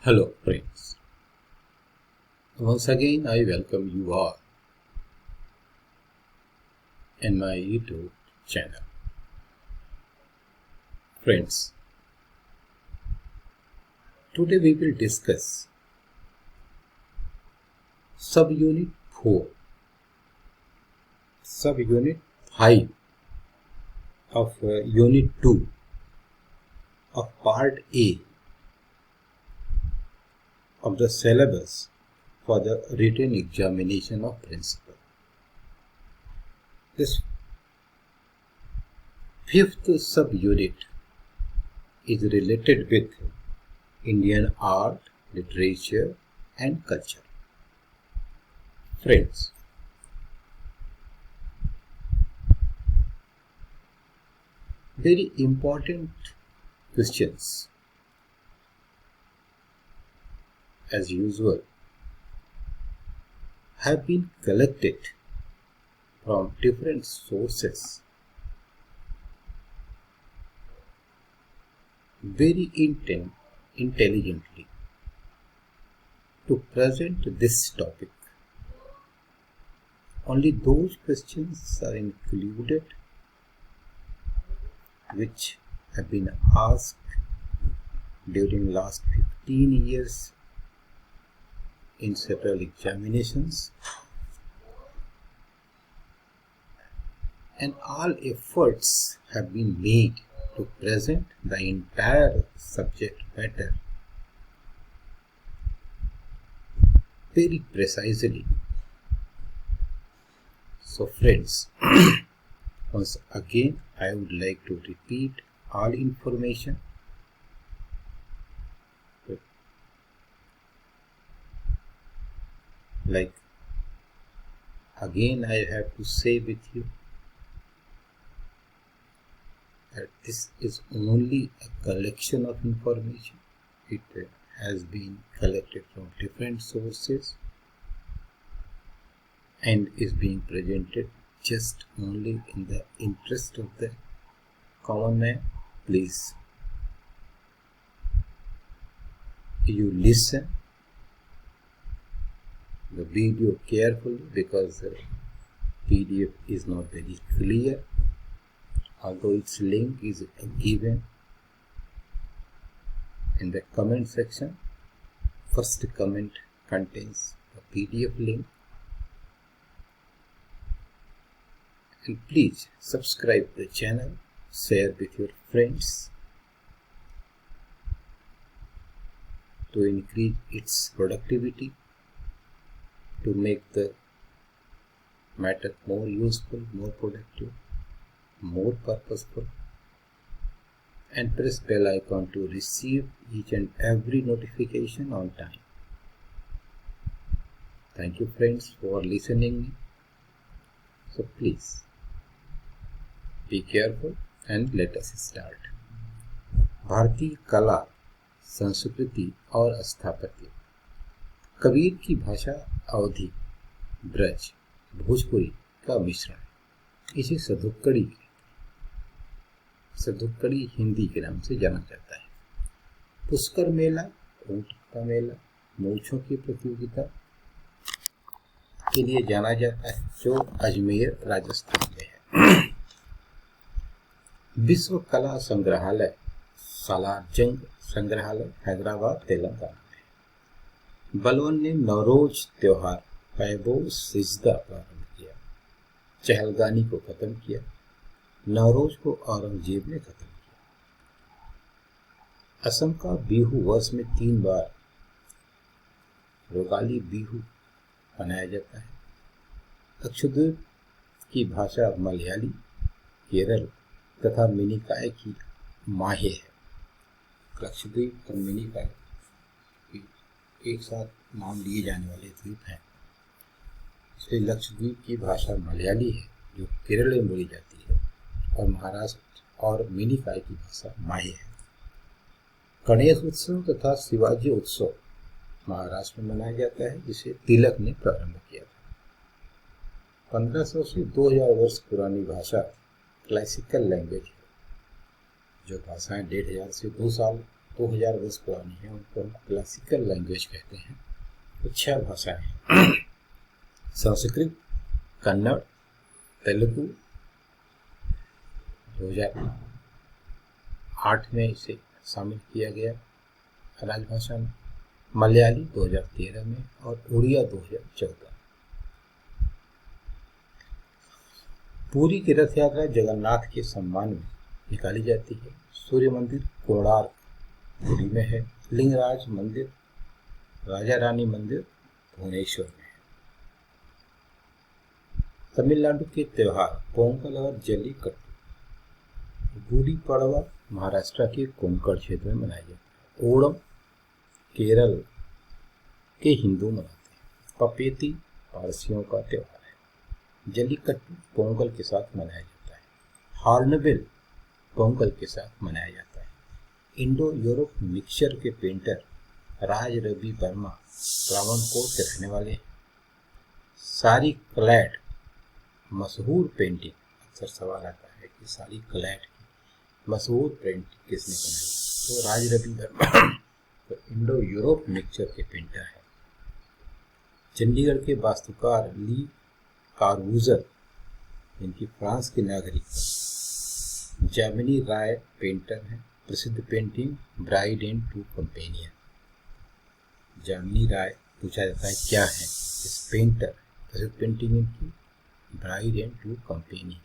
Hello friends, once again I welcome you all in my YouTube channel. Friends, today we will discuss subunit 4, subunit 5 of unit 2 of part A of the syllabus for the written examination of principal. This fifth subunit is related with Indian art, literature and culture. Friends, very important questions as usual have been collected from different sources very intelligently to present this topic. Only those questions are included which have been asked during last 15 years in several examinations, and all efforts have been made to present the entire subject matter very precisely. So friends, once again I would like to repeat all information. Like again I have to say with you that this is only a collection of information. It has been collected from different sources and is being presented just only in the interest of the common man. Please, you listen the video carefully because the PDF is not very clear, although its link is given in the comment section. First comment contains the PDF link. And please subscribe the channel, share with your friends to increase its productivity, to make the matter more useful, more productive, more purposeful, and press bell icon to receive each and every notification on time. Thank you friends for listening. So please be careful and let us start. भारतीय कला, संस्कृति और स्थापत्य। कबीर की भाषा अवधी, ब्रज, भोजपुरी का मिश्रण। इसे सधुक्कड़ी, सधुक्कड़ी हिंदी के नाम से जाना जाता है। पुष्कर मेला, ऊंट का मेला, मूंछों की प्रतियोगिता के लिए जाना जाता है, जो अजमेर राजस्थान में है। विश्व कला संग्रहालय, सालार जंग संग्रहालय, हैदराबाद, तेलंगाना में। बलवन ने नवरोज त्योहार पैबो सिजदा प्रारंभ किया, चहलगानी को खत्म किया, नवरोज को औरंगजेब ने खत्म किया। असम का बिहू वर्ष में 3 बार रोगाली बिहू मनाया जाता है। लक्षद्वीप की भाषा मलयाली, केरल तथा मिनिकाय की माहे है। लक्षद्वीप और मिनिकाय एक साथ नाम लिए जाने वाले द्वीप हैं, इसलिए लक्षद्वीप की भाषा मलयाली है जो केरल में बोली जाती है, और महाराष्ट्र और मिनिकाय की भाषा माहे है। गणेश उत्सव तथा शिवाजी उत्सव महाराष्ट्र में मनाया जाता है, जिसे तिलक ने प्रारंभ किया था। 1500 से 2000 वर्ष पुरानी भाषा क्लासिकल लैंग्वेज है, जो भाषाएं 1500 से 2 साल 2000 वर्ष पुरानी है, उनको हम क्लासिकल लैंग्वेज कहते हैं। तो 6 भाषाएं हैं, संस्कृत, कन्नड़, तेलुगु, 2008 में इसे शामिल किया गया राजभाषा में, मलयाली 2013 में और उड़िया 2014। पुरी की रथ यात्रा जगन्नाथ के सम्मान में निकाली जाती है। सूर्य मंदिर कोणार्क पुरी में है। लिंगराज मंदिर, राजा रानी मंदिर भुवनेश्वर में है। तमिलनाडु के त्योहार पोंगल और जल्लीकट्टू। गुड़ी पड़वा महाराष्ट्र के कोंकण क्षेत्र में मनाया जाता है। ओणम केरल के हिंदू मनाते हैं। पपेती पारसियों का त्योहार है। जल्लीकट्टू पोंगल के साथ मनाया जाता है। हॉर्नबिल पोंगल के साथ मनाया जाता है। इंडो यूरोप मिक्सचर के पेंटर राज रवि वर्मा त्रावणकोर के रहने वाले हैं। सारी क्लैड मशहूर पेंटिंग, अक्सर सवाल आता है कि सारी क्लैड की मशहूर पेंटिंग किसने बनाई, तो राज रवि वर्मा तो इंडो यूरोप मिक्सचर के पेंटर है। चंडीगढ़ के वास्तुकार ली कार्बूजर, इनकी फ्रांस की नागरिकता। जामिनी राय पेंटर हैं। प्रसिद्ध painting bride and two companion. Jamini Roy पूछा जाता है क्या है इस पेंटर, प्रसिद्ध पेंटिंग इनकी bride and two companion.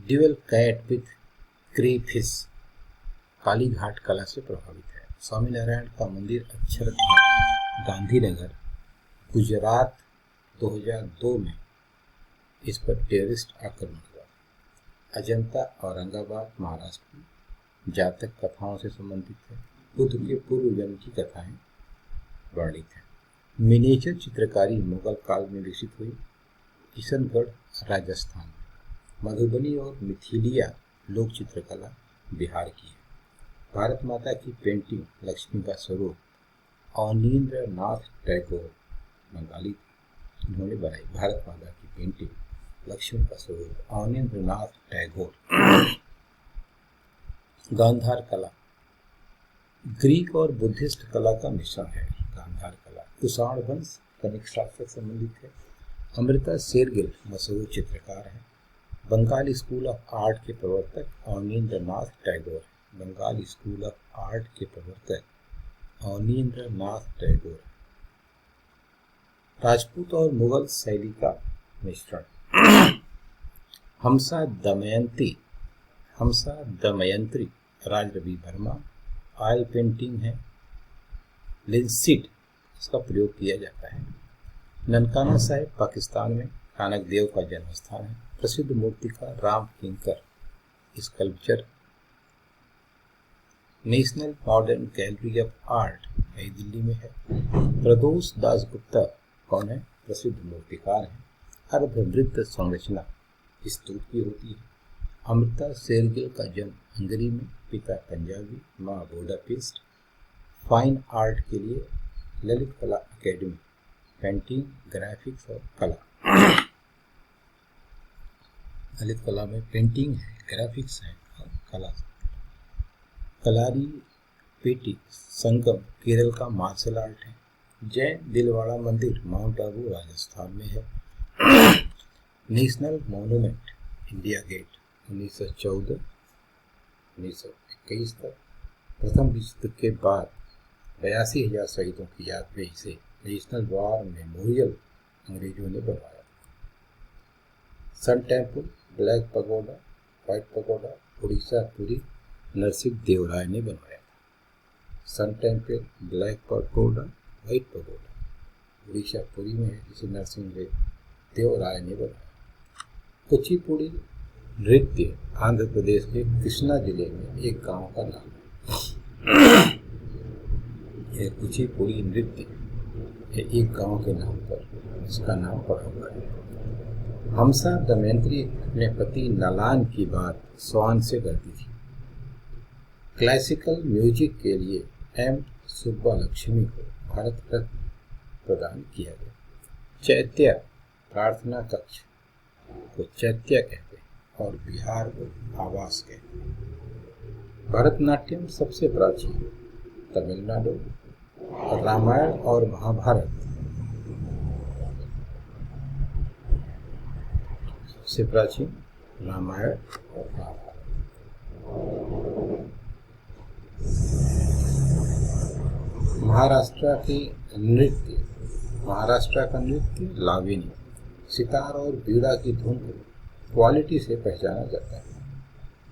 Dual cat with crayfish Kalighat कला से प्रभावित है। स्वामीनारायण का मंदिर अक्षरधाम गांधीनगर गुजरात 2002 में इस पर टेररिस्ट आक्रमण हुआ। अजंता औरंगाबाद महाराष्ट्र की जातक कथाओं से संबंधित है। बुद्ध के पूर्व जन्म की कथाएं वर्णित हैं। मिनिएचर चित्रकारी मुगल काल में विकसित हुई। किशनगढ़ राजस्थान में। मधुबनी और मिथिलिया लोक चित्रकला बिहार की है। भारत माता की पेंटिंग लक्ष्मी का स्वरूप अवनींद्र नाथ टैगोर बंगाली इन्होंने बनाई। भारत माता की पेंटिंग लक्ष्मी का स्वरूप अवनींद्र नाथ टैगोर। गांधार कला ग्रीक और बुद्धिस्ट कला का मिश्रण है। गांधार कला कुषाण वंश कनिष्क शासक से संबंधित है। अमृता शेरगिल मशहूर चित्रकार है। बंगाल स्कूल ऑफ आर्ट के प्रवर्तक Abanindra nath Tagore. Bengal school of art के प्रवर्तक अवनींद्र नाथ टैगोर। राजपूत और मुगल शैली का मिश्रण। हमसा दमयंती राज रवि वर्मा। ऑयल पेंटिंग है। लिंसिड इसका प्रयोग किया जाता है। ननकाना साहिब पाकिस्तान में नानक देव का जन्म स्थान है। प्रसिद्ध मूर्तिकार Ram Kinkar sculpture. National modern gallery of art New Delhi में है। प्रदोष दासगुप्ता कौन है? प्रसिद्ध मूर्तिकार हैं। अर्धवृत्त संरचना स्तूप की होती है। अमृता शेरगिल का जन्म हंगरी में, पिता पंजाबी, माँ बुडापेस्ट। फाइन आर्ट के लिए ललित कला अकेडमी, पेंटिंग, ग्राफिक्स और कला। ललित कला में पेंटिंग है, ग्राफिक्स है और कला। कलारी पेटी संगम केरल का मार्शल आर्ट है। जैन दिलवाड़ा मंदिर माउंट आबू राजस्थान में है। नेशनल मॉन्यूमेंट इंडिया गेट 1914-1921 तक। प्रथम विश्व युद्ध के बाद 82,000 शहीदों की याद में इसे नेशनल वॉर मेमोरियल अंग्रेजों ने बनवाया। Sun temple, black pagoda, white pagoda Orissa Puri Narasimha Deva Rai ने बनवाया था। Sun temple, black pagoda, white pagoda Orissa Puri में है, जिसे नरसिंह देव राय ने बनाया। कुचिपुड़ी नृत्य आंध्र प्रदेश के कृष्णा जिले में एक गांव का नाम है। यह कुचिपुड़ी नृत्य एक गांव के नाम पर इसका नाम पड़ा हुआ है। हमसा दमयंती अपने पति नलान की बात स्वान से करती थी। क्लासिकल म्यूजिक के लिए एम सुब्बालक्ष्मी को भारत रत्न प्रदान किया गया। चैत्य प्रार्थना कक्ष को चैत्य कहते हैं और बिहार को आवास कहते हैं। भरतनाट्यम सबसे प्राचीन तमिलनाडु, रामायण और महाभारत सबसे प्राचीन रामायण और महाभारत। महाराष्ट्र का नृत्य लावणी, सितार और बीड़ा की धुन को क्वालिटी से पहचाना जाता है।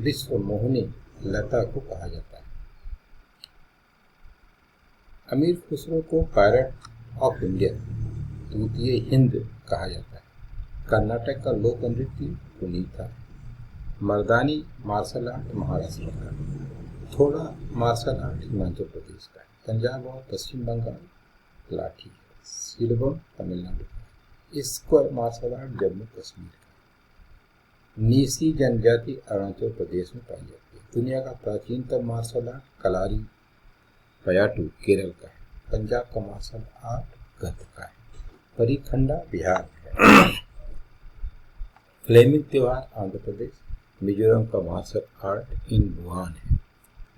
विश्व मोहिनी लता को कहा जाता है। अमीर खुसरो को पैरट ऑफ इंडिया, तूतिए हिंद कहा जाता है। कर्नाटक का लोक नृत्य कुनीता है। मर्दानी मार्शल आर्ट महाराष्ट्र का, थोड़ा मार्शल आर्ट हिमाचल प्रदेश का है। पंजाब और पश्चिम बंगाल लाठी है। सिलबम तमिलनाडु का। Square martial art Jammu Kashmir का। नीसी जनजाति अरुणाचल प्रदेश में पाई जाती है। दुनिया का प्राचीनतम मार्शल आर्ट कलारी पयाटू केरल का है। पंजाब का मार्शल आर्ट गत का है। परिखंडा बिहार का है। फ्लेमिंग त्योहार आंध्र प्रदेश। मिजोरम का मार्शल आर्ट इन बुआन है।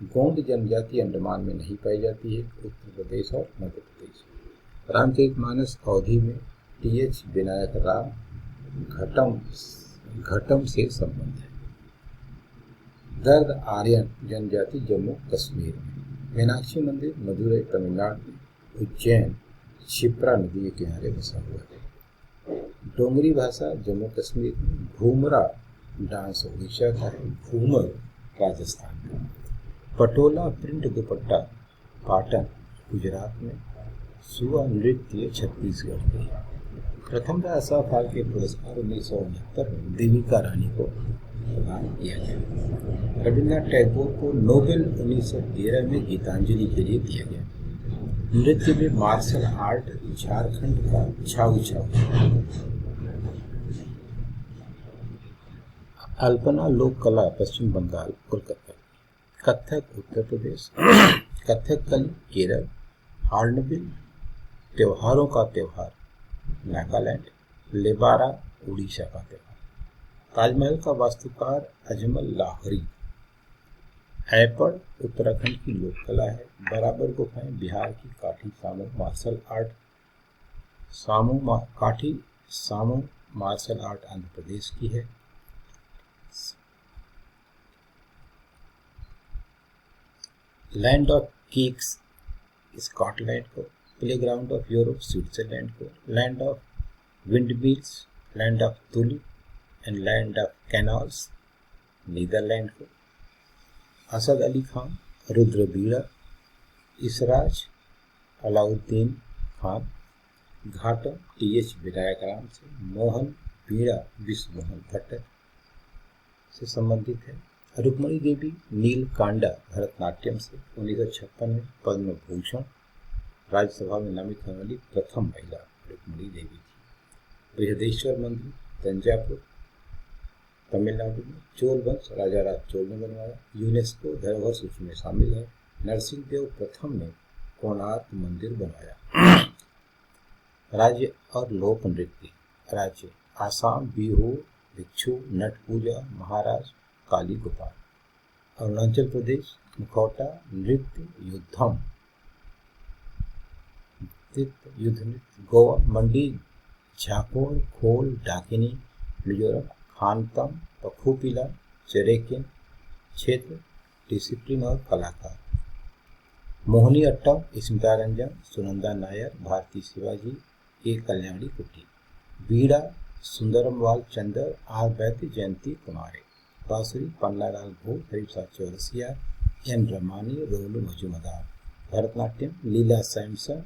गोंड जनजाति अंडमान में नहीं पाई जाती है। उत्तर प्रदेश और मध्य प्रदेश। रामचरितमानस अवधि में टी.एच. विनायक राम घटम से संबंध है। दर्द आर्यन जनजाति जम्मू कश्मीर में। मीनाक्षी मंदिर मदुरई तमिलनाडु में। उज्जैन क्षिप्रा नदी के किनारे बसा हुआ है। डोंगरी भाषा जम्मू कश्मीर में। घूमरा डांस उड़ीसा का है। घूमर राजस्थान का। पटोला प्रिंट दुपट्टा पाटन गुजरात में। सुआ नृत्य छत्तीसगढ़ के। प्रथम राजा फाल्के पुरस्कार 1969 में देविका रानी को प्रदान किया गया। रविन्द्रनाथ टैगोर को नोबेल 1913 में गीतांजलि के लिए दिया गया। नृत्य में मार्शल आर्ट झारखंड का छाऊ छाऊ। अल्पना लोक कला पश्चिम बंगाल कोलकाता। कथक उत्तर प्रदेश। कथकली केरल। हार्नबिल त्योहारों का त्योहार नागालैंड। लेबारा उड़ीसा का त्योहार। ताजमहल का वास्तुकार अजमल लाहौरी। हैपड़ उत्तराखंड की लोक कला है। बराबर गुफाएं बिहार की। काठी Samu martial art Kathi Samu martial art Andhra Pradesh की है। लैंड ऑफ केक्स स्कॉटलैंड को। प्लेग्राउंड ऑफ यूरोप स्विट्जरलैंड को। Land of windmills, land of tulip and land of canals Netherlands को। असद अली खान रुद्र बीड़ा। इसराज अलाउद्दीन खान। घाटम टी.एच. विनायक राम से। मोहन बीड़ा विश्व मोहन भट्ट से संबंधित है। रुक्मणी देवी नीलकांडा भरतनाट्यम से 1956 में पद्म भूषण राज्यसभा में नामित होने वाली प्रथम महिला रुक्मणी देवी थी। बृहदेश्वर मंदिर तंजापुर तमिलनाडु में। चोल वंश राजा राज चोल ने बनवाया। यूनेस्को धरोहर सूची में शामिल है। नरसिंह देव प्रथम ने कोणार्क मंदिर बनवाया। राज्य और लोक नृत्य। राज्य आसाम बिहू भिक्षु नट पूजा महाराज काली गोपाल। अरुणाचल प्रदेश मुखौटा नृत्य युद्धम युद्ध नृत्य। गोवा मंडी झाकोर खोल डाकिनी। मिजोरम खानतम पखुपिला चरेकिन। क्षेत्र डिसिप्लिन और कलाकार। मोहिनी अट्टम स्मिता रंजन सुनंदा नायर भारती शिवाजी के कल्याणी कुटी। बीड़ा सुंदरमवाल चंदर आर वैद्य जयंती कुमारे। बांसुरी पन्नालाल भोग हरिप्रसाद चौरसिया एन रमानी रोलू मजुमदार। भरतनाट्यम लीला सैमसन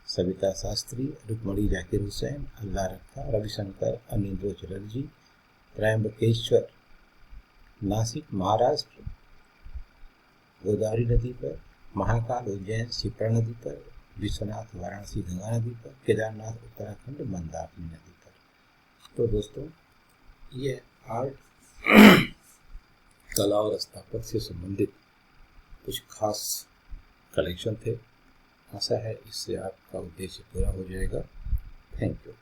सविता शास्त्री रुक्मणी जाकिर हुसैन अल्लाह रखा रविशंकर अनिंद्रो चटर्जी। त्रयंबकेश्वर नासिक महाराष्ट्र गोदावरी नदी पर। महाकाल उज्जैन शिप्रा नदी पर। विश्वनाथ वाराणसी गंगा नदी पर। केदारनाथ उत्तराखंड मंदाकिनी नदी पर। तो दोस्तों ये आर्ट कला और स्थापत्य से संबंधित कुछ खास कलेक्शन थे। आशा है इससे आपका उद्देश्य पूरा हो जाएगा। Thank you.